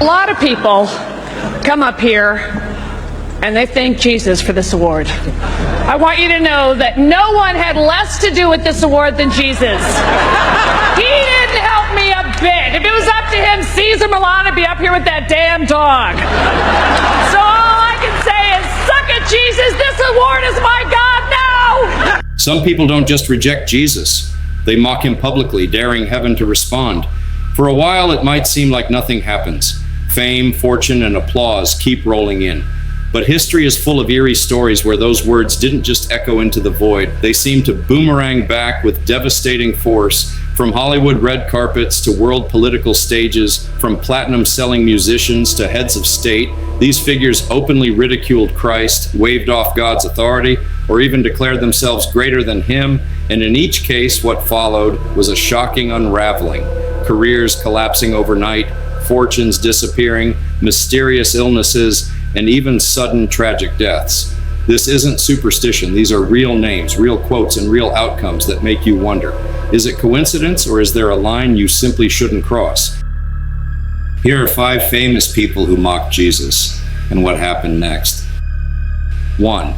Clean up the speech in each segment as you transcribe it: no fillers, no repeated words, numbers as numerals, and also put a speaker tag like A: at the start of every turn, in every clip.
A: A lot of people come up here and they thank Jesus for this award. I want you to know that no one had less to do with this award than Jesus. He didn't help me a bit. If it was up to him, Caesar Milan would be up here with that damn dog. So all I can say is, suck it, Jesus, this award is my God now!
B: Some people don't just reject Jesus. They mock him publicly, daring heaven to respond. For a while, it might seem like nothing happens. Fame, fortune, and applause keep rolling in. But history is full of eerie stories where those words didn't just echo into the void. They seem to boomerang back with devastating force. From Hollywood red carpets to world political stages, from platinum-selling musicians to heads of state, these figures openly ridiculed Christ, waved off God's authority, or even declared themselves greater than him. And in each case, what followed was a shocking unraveling. Careers collapsing overnight, fortunes disappearing, mysterious illnesses, and even sudden tragic deaths. This isn't superstition. These are real names, real quotes, and real outcomes that make you wonder. Is it coincidence, or is there a line you simply shouldn't cross? Here are 5 famous people who mocked Jesus, and what happened next. 1.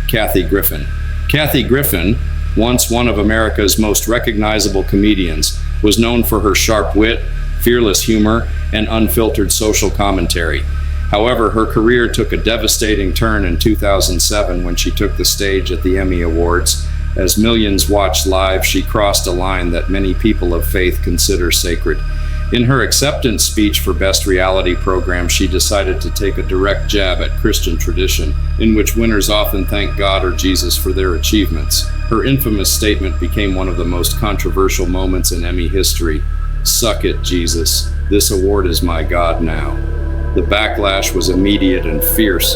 B: Kathy Griffin. Kathy Griffin, once one of America's most recognizable comedians, was known for her sharp wit, fearless humor, and unfiltered social commentary. However, her career took a devastating turn in 2007 when she took the stage at the Emmy Awards. As millions watched live, she crossed a line that many people of faith consider sacred. In her acceptance speech for Best Reality Program, she decided to take a direct jab at Christian tradition, in which winners often thank God or Jesus for their achievements. Her infamous statement became one of the most controversial moments in Emmy history. "Suck it, Jesus. This award is my God now." The backlash was immediate and fierce.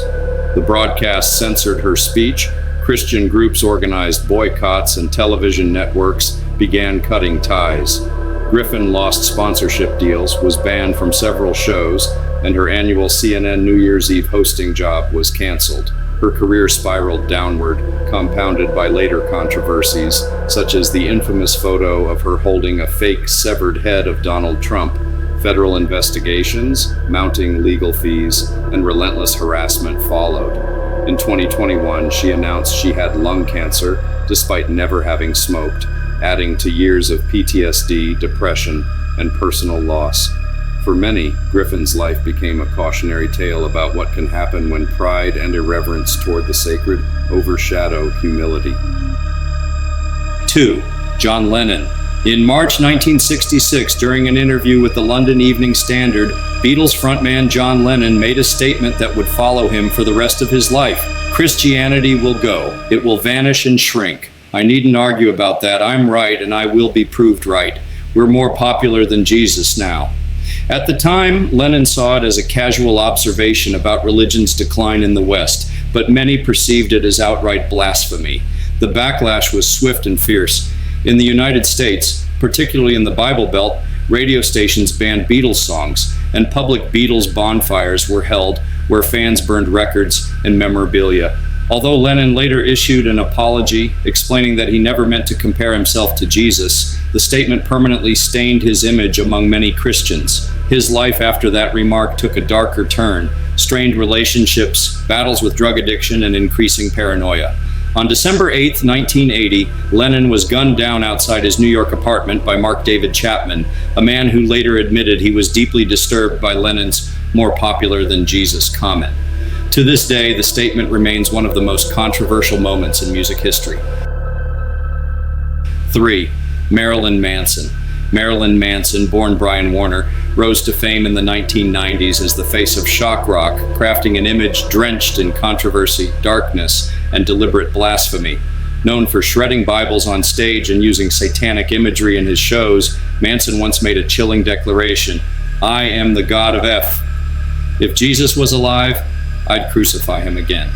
B: The broadcast censored her speech, Christian groups organized boycotts, and television networks began cutting ties. Griffin lost sponsorship deals, was banned from several shows, and her annual CNN New Year's Eve hosting job was canceled. Her career spiraled downward, compounded by later controversies, such as the infamous photo of her holding a fake severed head of Donald Trump. Federal investigations, mounting legal fees, and relentless harassment followed. In 2021, she announced she had lung cancer, despite never having smoked, adding to years of PTSD, depression, and personal loss. For many, Griffin's life became a cautionary tale about what can happen when pride and irreverence toward the sacred overshadow humility. 2. John Lennon. In March 1966, during an interview with the London Evening Standard, Beatles frontman John Lennon made a statement that would follow him for the rest of his life. "Christianity will go. It will vanish and shrink. I needn't argue about that. I'm right, and I will be proved right. We're more popular than Jesus now." At the time, Lennon saw it as a casual observation about religion's decline in the West, but many perceived it as outright blasphemy. The backlash was swift and fierce. In the United States, particularly in the Bible Belt, radio stations banned Beatles songs, and public Beatles bonfires were held where fans burned records and memorabilia. Although Lennon later issued an apology explaining that he never meant to compare himself to Jesus, the statement permanently stained his image among many Christians. His life after that remark took a darker turn: strained relationships, battles with drug addiction, and increasing paranoia. On December 8, 1980, Lennon was gunned down outside his New York apartment by Mark David Chapman, a man who later admitted he was deeply disturbed by Lennon's "more popular than Jesus" comment. To this day, the statement remains one of the most controversial moments in music history. 3. Marilyn Manson. Marilyn Manson, born Brian Warner, rose to fame in the 1990s as the face of shock rock, crafting an image drenched in controversy, darkness, and deliberate blasphemy. Known for shredding Bibles on stage and using satanic imagery in his shows, Manson once made a chilling declaration: "I am the God of F. If Jesus was alive, I'd crucify him again."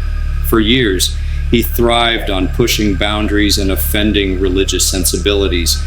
B: For years, he thrived on pushing boundaries and offending religious sensibilities,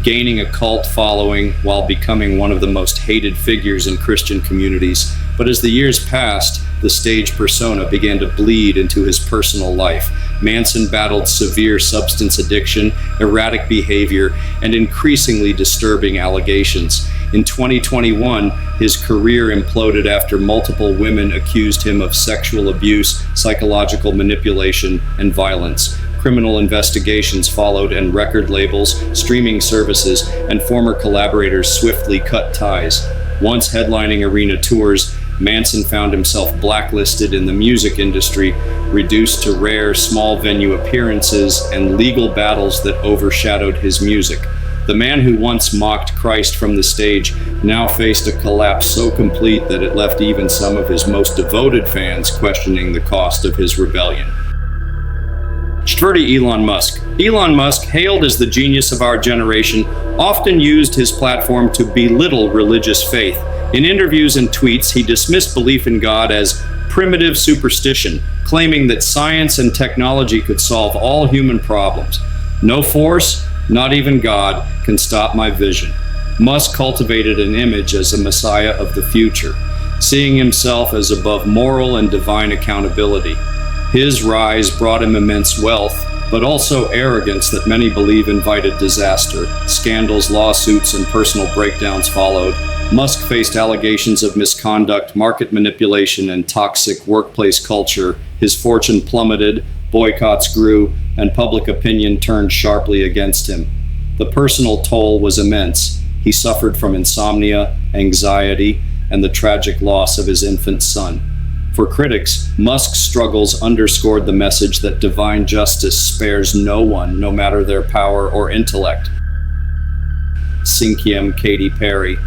B: gaining a cult following while becoming one of the most hated figures in Christian communities. But as the years passed, the stage persona began to bleed into his personal life. Manson battled severe substance addiction, erratic behavior, and increasingly disturbing allegations. In 2021, his career imploded after multiple women accused him of sexual abuse, psychological manipulation, and violence. Criminal investigations followed, and record labels, streaming services, and former collaborators swiftly cut ties. Once headlining arena tours, Manson found himself blacklisted in the music industry, reduced to rare small venue appearances and legal battles that overshadowed his music. The man who once mocked Christ from the stage now faced a collapse so complete that it left even some of his most devoted fans questioning the cost of his rebellion. Shtvrti, Elon Musk. Elon Musk, hailed as the genius of our generation, often used his platform to belittle religious faith. In interviews and tweets, he dismissed belief in God as primitive superstition, claiming that science and technology could solve all human problems. No force, not even God, can stop my vision. Musk cultivated an image as a messiah of the future, seeing himself as above moral and divine accountability. His rise brought him immense wealth, but also arrogance that many believe invited disaster. Scandals, lawsuits, and personal breakdowns followed. Musk faced allegations of misconduct, market manipulation, and toxic workplace culture. His fortune plummeted, boycotts grew, and public opinion turned sharply against him. The personal toll was immense. He suffered from insomnia, anxiety, and the tragic loss of his infant son. For critics, Musk's struggles underscored the message that divine justice spares no one, no matter their power or intellect. Cinquième Katy Perry.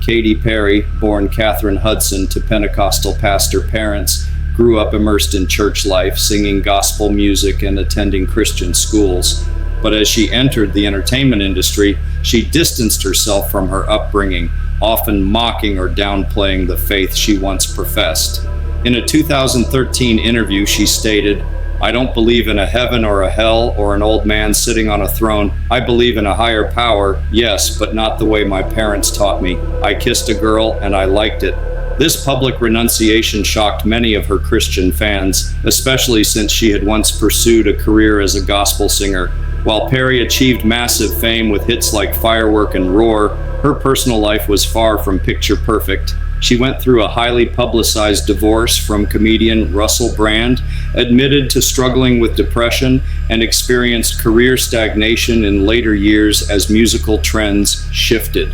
B: Katy Perry, born Catherine Hudson to Pentecostal pastor parents, grew up immersed in church life, singing gospel music and attending Christian schools. But as she entered the entertainment industry, she distanced herself from her upbringing, often mocking or downplaying the faith she once professed. In a 2013 interview, she stated, "I don't believe in a heaven or a hell or an old man sitting on a throne. I believe in a higher power, yes, but not the way my parents taught me. I kissed a girl and I liked it." This public renunciation shocked many of her Christian fans, especially since she had once pursued a career as a gospel singer. While Perry achieved massive fame with hits like Firework and Roar, her personal life was far from picture perfect. She went through a highly publicized divorce from comedian Russell Brand, admitted to struggling with depression, and experienced career stagnation in later years as musical trends shifted.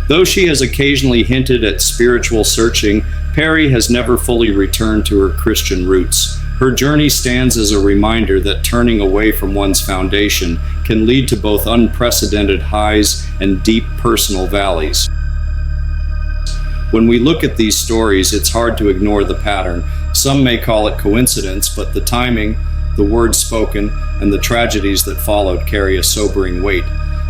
B: Though she has occasionally hinted at spiritual searching, Perry has never fully returned to her Christian roots. Her journey stands as a reminder that turning away from one's foundation can lead to both unprecedented highs and deep personal valleys. When we look at these stories, it's hard to ignore the pattern. Some may call it coincidence, but the timing, the words spoken, and the tragedies that followed carry a sobering weight.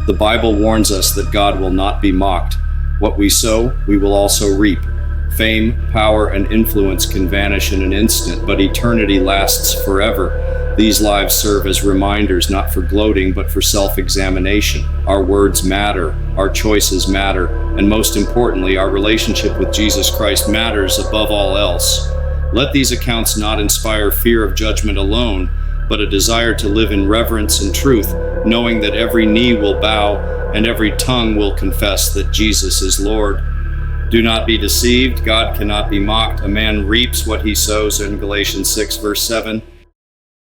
B: The Bible warns us that God will not be mocked. What we sow, we will also reap. Fame, power, and influence can vanish in an instant, but eternity lasts forever. These lives serve as reminders not for gloating, but for self-examination. Our words matter, our choices matter, and most importantly, our relationship with Jesus Christ matters above all else. Let these accounts not inspire fear of judgment alone, but a desire to live in reverence and truth, knowing that every knee will bow and every tongue will confess that Jesus is Lord. Do not be deceived. God cannot be mocked. A man reaps what he sows in Galatians 6, verse 7.